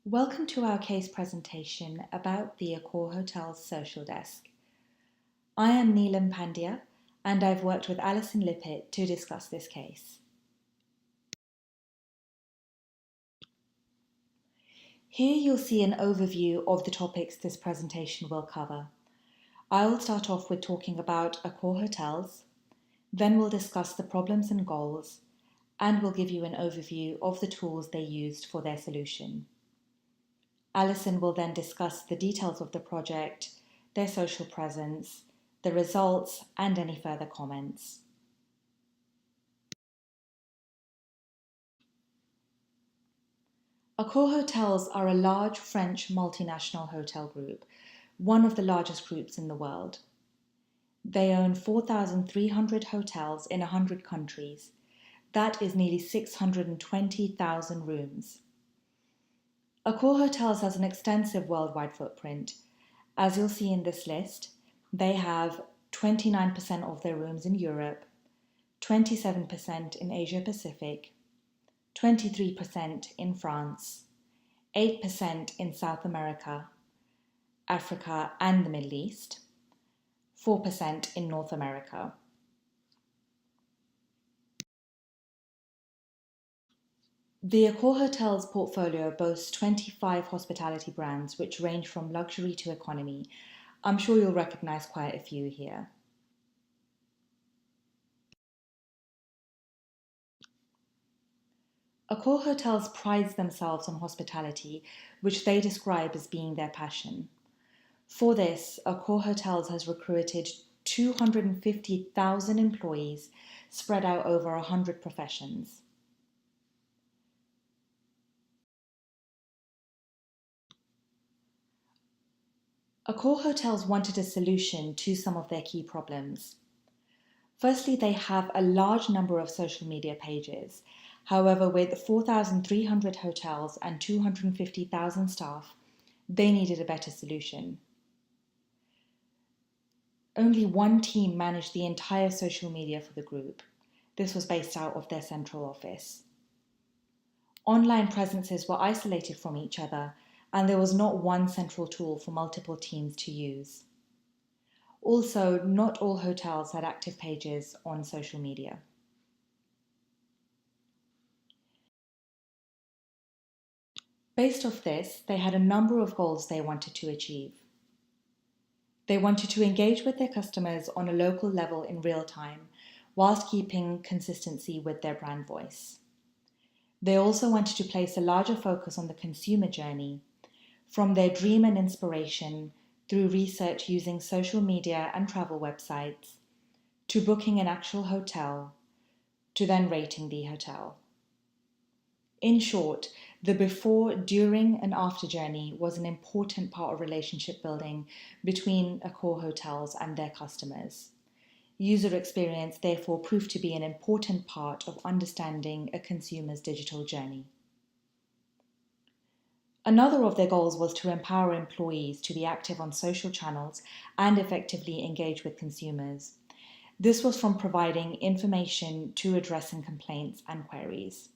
Welcome to our case presentation about the AccorHotels social desk. I am Neelam Pandya and I've worked with Allison Lippitt to discuss this case. Here you'll see an overview of the topics this presentation will cover. I will start off with talking about AccorHotels, then we'll discuss the problems and goals, and we'll give you an overview of the tools they used for their solution. Allison will then discuss the details of the project, their social presence, the results, and any further comments. AccorHotels are a large French multinational hotel group, one of the largest groups in the world. They own 4,300 hotels in 100 countries. That is nearly 620,000 rooms. AccorHotels has an extensive worldwide footprint. As you'll see in this list, they have 29% of their rooms in Europe, 27% in Asia Pacific, 23% in France, 8% in South America, Africa and the Middle East, 4% in North America. The AccorHotels portfolio boasts 25 hospitality brands which range from luxury to economy. I'm sure you'll recognize quite a few here. AccorHotels prides themselves on hospitality, which they describe as being their passion. For this, AccorHotels has recruited 250,000 employees spread out over 100 professions. AccorHotels wanted a solution to some of their key problems. Firstly, they have a large number of social media pages. However, with 4,300 hotels and 250,000 staff, they needed a better solution. Only one team managed the entire social media for the group. This was based out of their central office. Online presences were isolated from each other, and there was not one central tool for multiple teams to use. Also, not all hotels had active pages on social media. Based off this, they had a number of goals they wanted to achieve. They wanted to engage with their customers on a local level in real time, whilst keeping consistency with their brand voice. They also wanted to place a larger focus on the consumer journey, from their dream and inspiration, through research using social media and travel websites, to booking an actual hotel, to then rating the hotel. In short, the before, during, and after journey was an important part of relationship building between AccorHotels and their customers. User experience therefore proved to be an important part of understanding a consumer's digital journey. Another of their goals was to empower employees to be active on social channels and effectively engage with consumers. This was from providing information to addressing complaints and queries.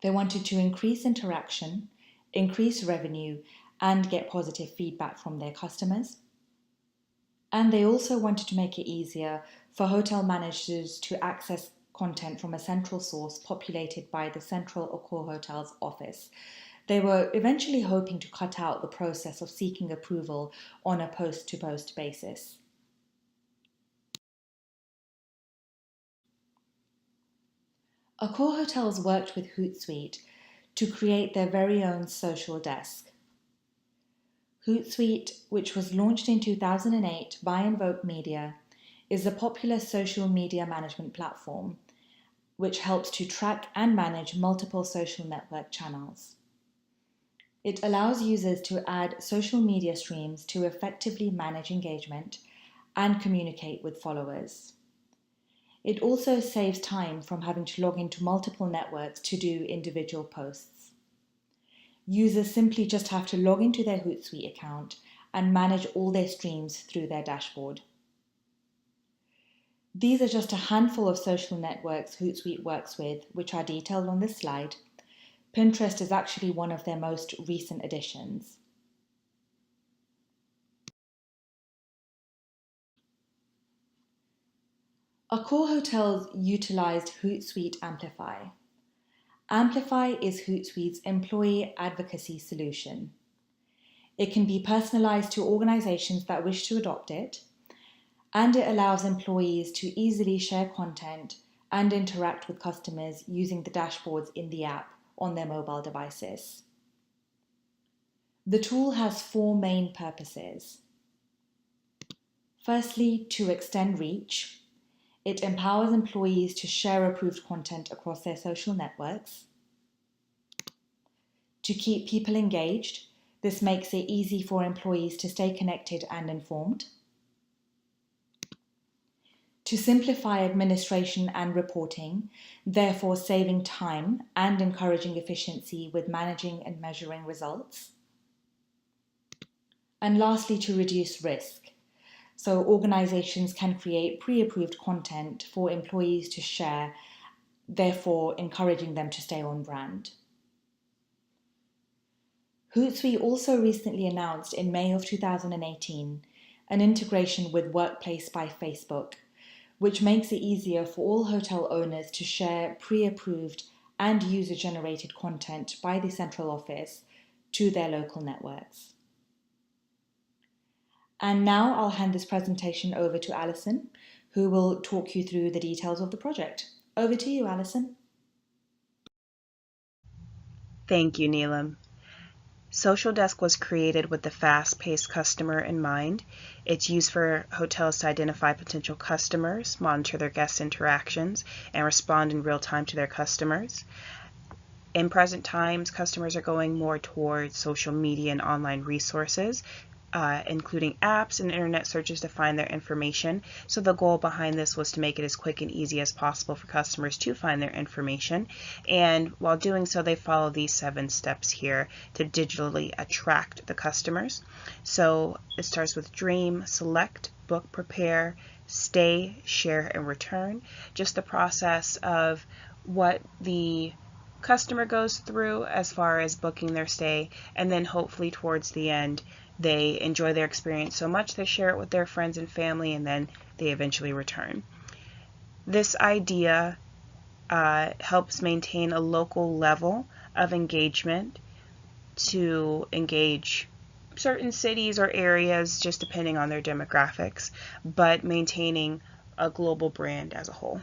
They wanted to increase interaction, increase revenue, and get positive feedback from their customers. And they also wanted to make it easier for hotel managers to access content from a central source populated by the central AccorHotels office. They were eventually hoping to cut out the process of seeking approval on a post-to-post basis. AccorHotels worked with Hootsuite to create their very own social desk. Hootsuite, which was launched in 2008 by Invoke Media, is a popular social media management platform which helps to track and manage multiple social network channels. It allows users to add social media streams to effectively manage engagement and communicate with followers. It also saves time from having to log into multiple networks to do individual posts. Users simply just have to log into their Hootsuite account and manage all their streams through their dashboard. These are just a handful of social networks Hootsuite works with, which are detailed on this slide, Pinterest is actually one of their most recent additions. AccorHotels utilized Hootsuite Amplify. Amplify is Hootsuite's employee advocacy solution. It can be personalized to organizations that wish to adopt it, and it allows employees to easily share content and interact with customers using the dashboards in the app on their mobile devices. The tool has four main purposes. Firstly, to extend reach. It empowers employees to share approved content across their social networks. To keep people engaged, this makes it easy for employees to stay connected and informed. To simplify administration and reporting, therefore saving time and encouraging efficiency with managing and measuring results. And lastly, to reduce risk. So organizations can create pre-approved content for employees to share, therefore encouraging them to stay on brand. Hootsuite also recently announced in May of 2018 an integration with Workplace by Facebook, which makes it easier for all hotel owners to share pre-approved and user-generated content by the central office to their local networks. And now I'll hand this presentation over to Allison, who will talk you through the details of the project. Over to you, Allison. Thank you, Neelam. Social Desk was created with the fast-paced customer in mind. It's used for hotels to identify potential customers, monitor their guest interactions, and respond in real time to their customers. In present times, customers are going more towards social media and online resources, including apps and internet searches to find their information. So the goal behind this was to make it as quick and easy as possible for customers to find their information. And while doing so, they follow these 7 steps here to digitally attract the customers. So it starts with dream, select, book, prepare, stay, share, and return. Just the process of what the customer goes through as far as booking their stay, and then hopefully towards the end they enjoy their experience so much they share it with their friends and family, and then they eventually return. This idea helps maintain a local level of engagement to engage certain cities or areas, just depending on their demographics, but maintaining a global brand as a whole.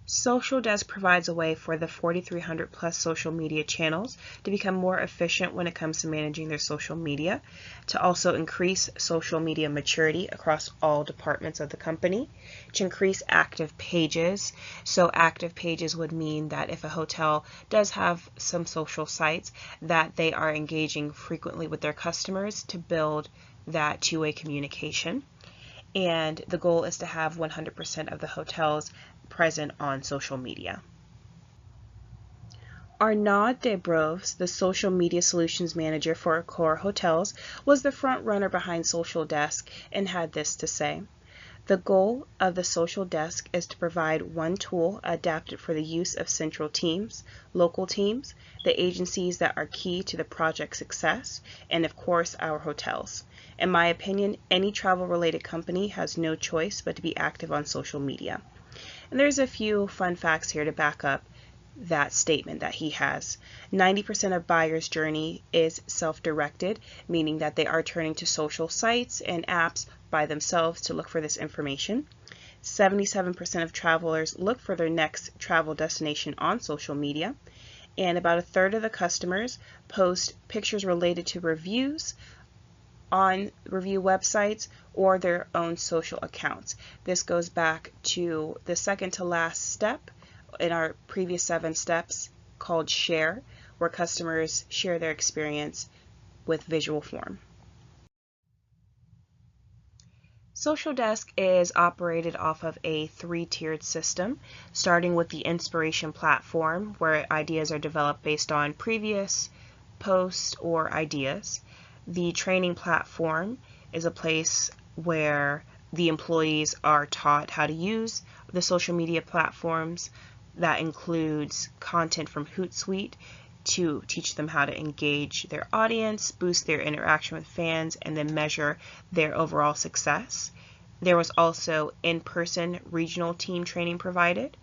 Social Desk provides a way for the 4,300 plus social media channels to become more efficient when it comes to managing their social media, to also increase social media maturity across all departments of the company, to increase active pages. So active pages would mean that if a hotel does have some social sites, that they are engaging frequently with their customers to build that two-way communication. And the goal is to have 100% of the hotels present on social media. Arnaud Debroves, the social media solutions manager for AccorHotels, was the front runner behind Social Desk and had this to say. The goal of the Social Desk is to provide one tool adapted for the use of central teams, local teams, the agencies that are key to the project's success, and of course our hotels. In my opinion, any travel-related company has no choice but to be active on social media. And there's a few fun facts here to back up that statement that he has. 90% of buyers' journey is self-directed, meaning that they are turning to social sites and apps by themselves to look for this information. 77% of travelers look for their next travel destination on social media, and about a third of the customers post pictures related to reviews on review websites or their own social accounts. This goes back to the second to last step in our previous 7 steps called share, where customers share their experience with visual form. Social Desk is operated off of a 3-tiered system, starting with the inspiration platform, where ideas are developed based on previous posts or ideas. The training platform is a place where the employees are taught how to use the social media platforms. That includes content from Hootsuite to teach them how to engage their audience, boost their interaction with fans, and then measure their overall success. There was also in-person regional team training provided.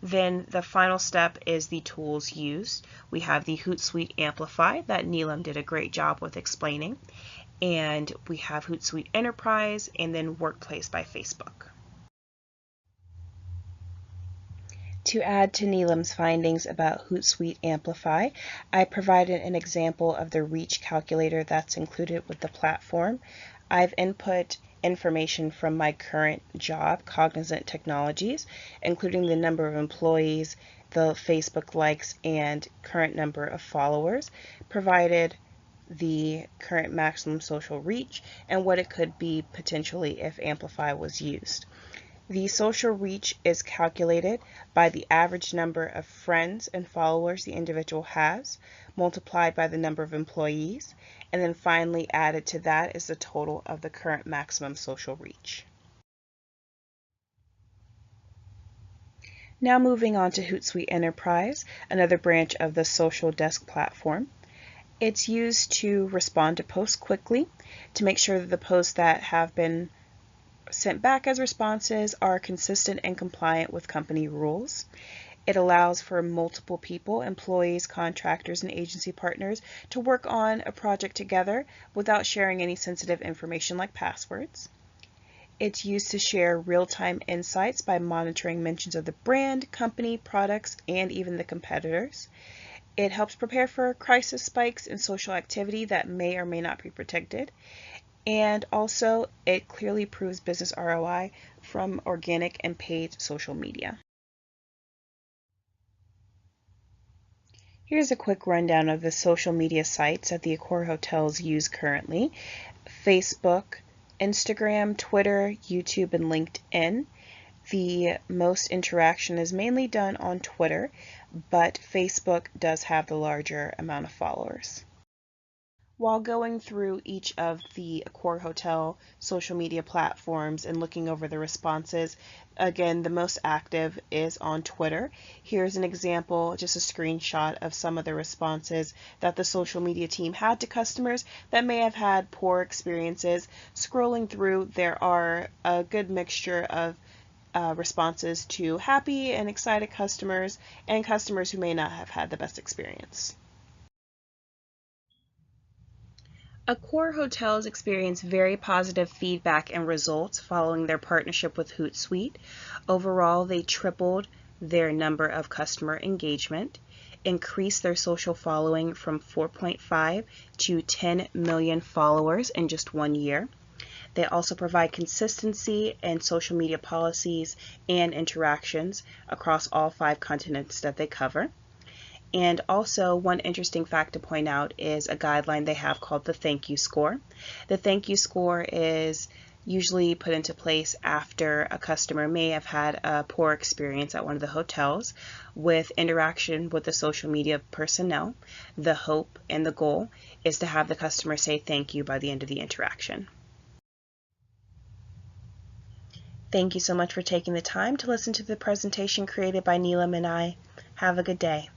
Then the final step is the tools used. We have the Hootsuite Amplify that Neelam did a great job with explaining. And we have Hootsuite Enterprise and then Workplace by Facebook. To add to Neelam's findings about Hootsuite Amplify, I provided an example of the reach calculator that's included with the platform. I've input information from my current job, Cognizant Technologies, including the number of employees, the Facebook likes, and current number of followers, provided the current maximum social reach, and what it could be potentially if Amplify was used. The social reach is calculated by the average number of friends and followers the individual has, multiplied by the number of employees, and then finally added to that is the total of the current maximum social reach. Now moving on to Hootsuite Enterprise, another branch of the social desk platform. It's used to respond to posts quickly, to make sure that the posts that have been sent back as responses are consistent and compliant with company rules. It allows for multiple people, employees, contractors, and agency partners to work on a project together without sharing any sensitive information like passwords. It's used to share real-time insights by monitoring mentions of the brand, company, products, and even the competitors. It helps prepare for crisis spikes in social activity that may or may not be protected. And also, it clearly proves business ROI from organic and paid social media. Here's a quick rundown of the social media sites that the AccorHotels use currently: Facebook, Instagram, Twitter, YouTube, and LinkedIn. The most interaction is mainly done on Twitter, but Facebook does have the larger amount of followers. While going through each of the AccorHotel social media platforms and looking over the responses, again, the most active is on Twitter. Here's an example, just a screenshot of some of the responses that the social media team had to customers that may have had poor experiences. Scrolling through, there are a good mixture of responses to happy and excited customers and customers who may not have had the best experience. AccorHotels experienced very positive feedback and results following their partnership with Hootsuite. Overall, they tripled their number of customer engagement, increased their social following from 4.5 to 10 million followers in just 1 year. They also provide consistency in social media policies and interactions across all 5 continents that they cover. And also, one interesting fact to point out is a guideline they have called the thank you score. The thank you score is usually put into place after a customer may have had a poor experience at one of the hotels with interaction with the social media personnel. The hope and the goal is to have the customer say thank you by the end of the interaction. Thank you so much for taking the time to listen to the presentation created by Neelam and I. Have a good day.